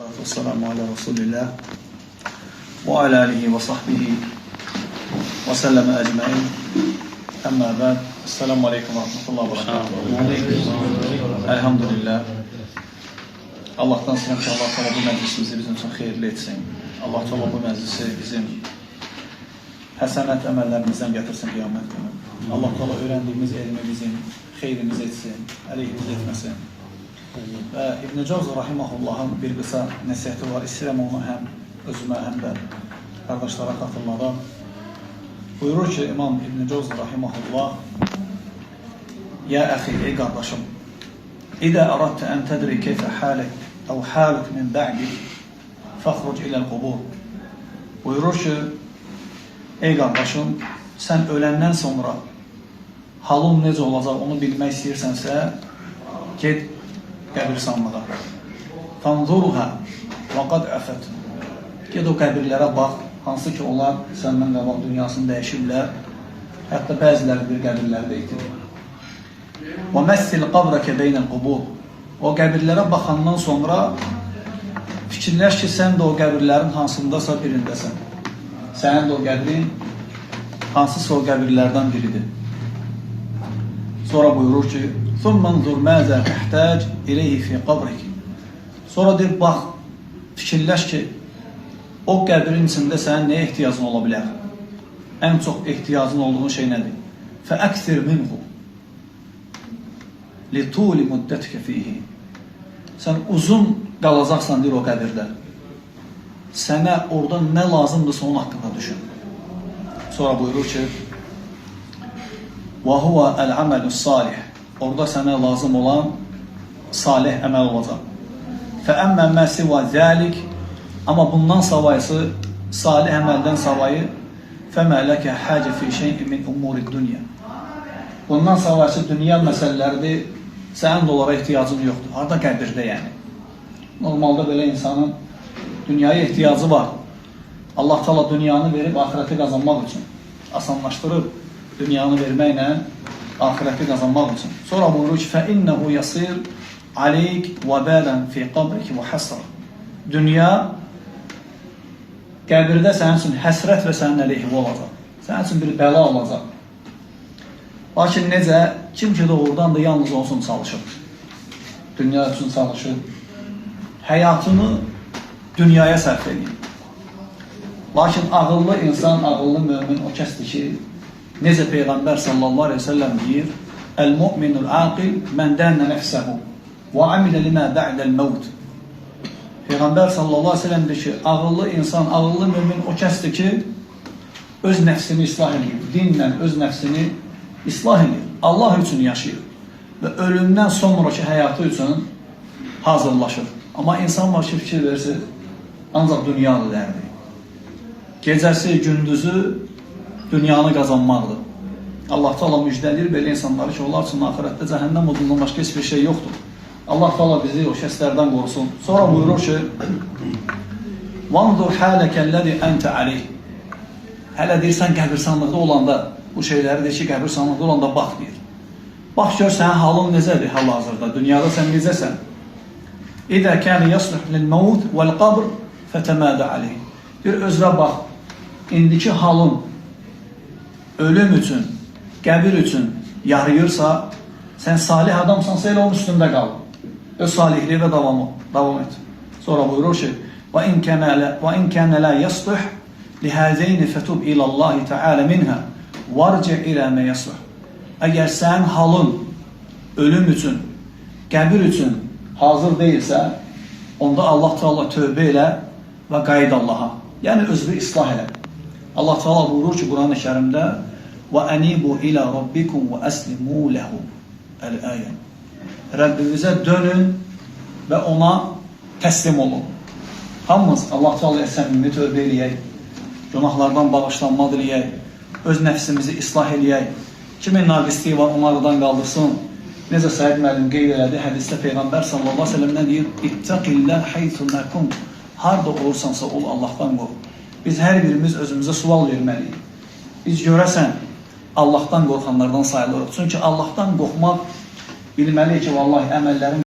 Esselamu ala Resulillah ve ala alihi ve sahbihi ve selleme ecmain. Amma ba'd. Esselamu aleyküm ve rahmetullahi ve berekatuhu. Elhamdülillah. Allah'tan istəyirəm ki, Allah Teala bu məclisimizi bizim üçün xeyirli etsin. Allah Teala bu məclisi bizim həsənət əməllərimizdən gətirsin qiyamət günü. Allah Teala öyrəndiyimiz elmi bizim xeyrimiz etsin, əleyhimiz etməsin. Və İbn-i Cavzi Rahimahullahın bir qısa nəsiyyəti var. İstəyirəm onu həm özümə, həm də qardaşlara xatırladım. Buyurur ki, İmam İbn-i Cavzi Rahimahullah: Ya əxi, ey qardaşım, İdə əradtə ən tədri keyfə halək əv halük min bə'dik fəxruc iləl qubur. Buyurur ki, ey qardaşım, sən öləndən sonra halın necə olacaq onu bilmək istəyirsənsə, ged qəbirsanlığa. Fanzuruha və qad əfət. Ged o qəbirlərə bax, hansı ki onlar səndən qabaq dünyasını dəyişirlər, hətta bəziləri bir qəbirləri də itirir. Və məssil qabrəkə beynəl qubur. O qəbirlərə baxandan sonra fikirləş ki, sən də o qəbirlərin hansındasa birindəsən. Sənin də o qəbrin hansısa o qəbirlərdən biridir. Sonra buyurur ki, ثُمَّ انْظُرْ مَاذَا تَحْتَاجْ إِلَيْهِ فِي قَبْرِكِ. Sonra deyir, bax, fikirləş ki, o qəbrin içində sənin nəyə ehtiyacın ola bilər? Ən çox ehtiyacın olduğun şey nədir? فَأَكْثِرْ مِنْهُ لِطُولِ مُدَّتِكَ فِيهِ. Sən uzun qalacaqsan, deyir, o qəbirdə. Sənə orada nə lazımdırsa onun haqqında düşün. Sonra buyurur ki, وَهُوَ الْعَمَلُ الصَّالِحِ. Orada sənə lazım olan salih əməl olacaq. فَأَمَّا مَا سِوَى ذَلِكِ. Amma bundan savayısı, salih əməldən savayı فَمَا لَكَ حَاجَ فِي شَيْءٍ مِنْ أُمُورِ الدُّنْيَا. Bundan savayısı dünya məsələləridir, sənin də onlara ehtiyacın yoxdur. Harada qəbirdə yəni. Normalda belə insanın dünyaya ehtiyacı var. Allah Teala dünyanı verib ahireti qazanmaq üçün. Asanlaşdırıb dünyanı verməklə ahireti qazanmaq üçün. Sonra buyurur ki, فَإِنَّهُ يَصِيرْ عَلَيْكِ وَبَالًا فِي قَبْرِكِ وَحَسْرًا. Dünya qəbirdə sənin üçün həsrət və sənin əleyhivə olacaq. Sənin üçün bir bəla olacaq. Lakin necə? Kim ki doğrudan da yalnız olsun çalışır. Dünya üçün çalışır. Həyatını dünyaya sərf edir. Lakin ağıllı insan, ağıllı mümin o kəsdir ki, necə Peyğəmbər sallallahu aleyhi ve sellem deyir, El-mu'minul aqil mən dənə nəfsəhu və amilə limə bə'dəl məvd. Peyğəmbər sallallahu aleyhi ve sellem deyir ki, ağıllı insan, ağıllı mümin o kəsdir ki, öz nəfsini islah edir. Dinlə öz nəfsini islah edir. Allah üçün yaşayır və ölümdən sonraki həyatı üçün hazırlaşır. Amma insan var ki, fikir versin, ancaq dünyadır dərdir. Gecəsi, gündüzü dünyanı qazanmaqdır. Allah Teala müjdəlir belə insanları ki, onlar üçün ahirətdə cəhənnəm odundan başqa heç bir şey yoxdur. Allah Teala bizi o şəslərdən qorusun. Sonra buyurur ki, وَانْظُرْ حَالَكَ الَّذِي أَنْتَ عَلَيْهِ. Hələ deyirsən qəbirsanlıqda olanda, bu şeyləri deyir ki, qəbirsanlıqda olanda bax deyir. Bax gör, sənin halın necədir hal-hazırda, dünyada sən necəsən? İdə kəni yəslih lil-məvd vəl-qabr fətəmədə aleyh. Deyir, özrə bax, indiki halın ölüm üçün, qəbir üçün yarayırsa, sən salih adamsansa elə onun üstündə qal. Öz salihliyi və davam et. Sonra buyurur ki, وَاِنْ كَانَ لَا يَصْلُحْ لِهَذَيْنِ فَتُبْ إِلَى اللّٰهِ تَعَالَ مِنْهَا وَارْجِعْ إِلَى مَا يَصْلُحْ. Əgər sənin halın ölüm üçün, qəbir üçün hazır deyilsə, onda Allah Teala tövbə elə və qayıd Allaha. Yəni özünü islah elə. Allah Teala buyurur ki, Quran-ı Kərimdə وَأَنِيبُوا إِلَى رَبِّكُمْ وَأَسْلِمُوا لَهُ. Əl-əyə. Rəbbimizə dönün və ona təslim olun. Hamımız Allah Teala'ya səmimi tövbə eləyək, günahlardan bağışlanma diləyək, öz nəfsimizi islah eləyək. Kimin naqisliyi var, onlardan qaldırsın. Necə Səid müəllim qeyd elədi, hədisdə Peyğəmbər sallallahu aleyhi ve sellem nə deyir? İttəqillah haythu ma kunt. Harda olursansa ol, Allahdan qorx. Biz hər birimiz özümüzə sual verməliyik. Biz görəsən Allahdan qorxanlardan sayılırıq. Çünki Allahdan qorxmaq bilməliyik ki, vallahi əməllərin